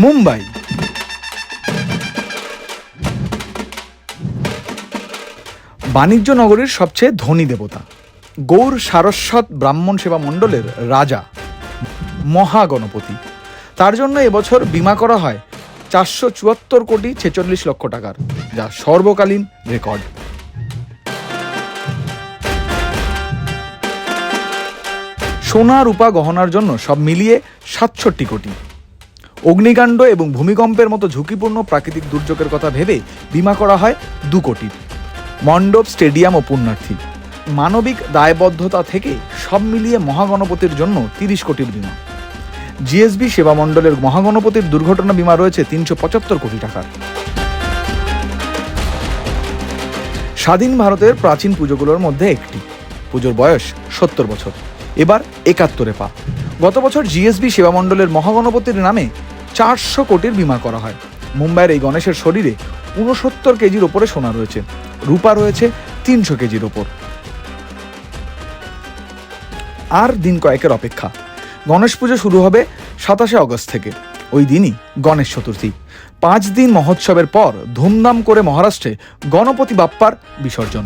মুম্বাই। বাণিজ্য নগরীর সবচেয়ে ধনী দেবতা, গৌর সারস্বত ব্রাহ্মণ সেবা মণ্ডলের রাজা মহাগণপতি। তার জন্য এবছর বীমা করা হয় 474,46,00,000 টাকার, যা সর্বকালীন রেকর্ড। সোনা রূপা গহনার জন্য সব মিলিয়ে 67 কোটি। অগ্নিকাণ্ড এবং ভূমিকম্পের মতো ঝুঁকিপূর্ণ প্রাকৃতিক দুর্যোগের কথা ভেবে বীমা করা হয় 2 কোটির। মণ্ডপ, স্টেডিয়াম ও পুণ্যার্থী, মানবিক দায়বদ্ধতা থেকে সব মিলিয়ে মহাগণপতির জন্য 30 কোটির বীমা। জিএসবি সেবা মণ্ডলের মহাগণপতির দুর্ঘটনা বীমা রয়েছে 375 কোটি টাকার। স্বাধীন ভারতের প্রাচীন পুজোগুলোর মধ্যে একটি পুজোর বয়স 70 বছর, এবার 71-এ পা। গত বছর জিএসবি সেবা মণ্ডলের মহাগণপতির নামে 400 কোটির বীমা করা হয়। মুম্বাইয়ের এই গণেশের শরীরে 69 কেজির ওপরে সোনা রয়েছে, রূপা রয়েছে 300 কেজির ওপর। আর দিন কয়েকের অপেক্ষা। গণেশ পুজো শুরু হবে 27 অগস্ট থেকে। ওই দিনই গণেশ চতুর্থী। 5 দিন মহোৎসবের পর ধুমধাম করে মহারাষ্ট্রে গণপতি বাপ্পার বিসর্জন।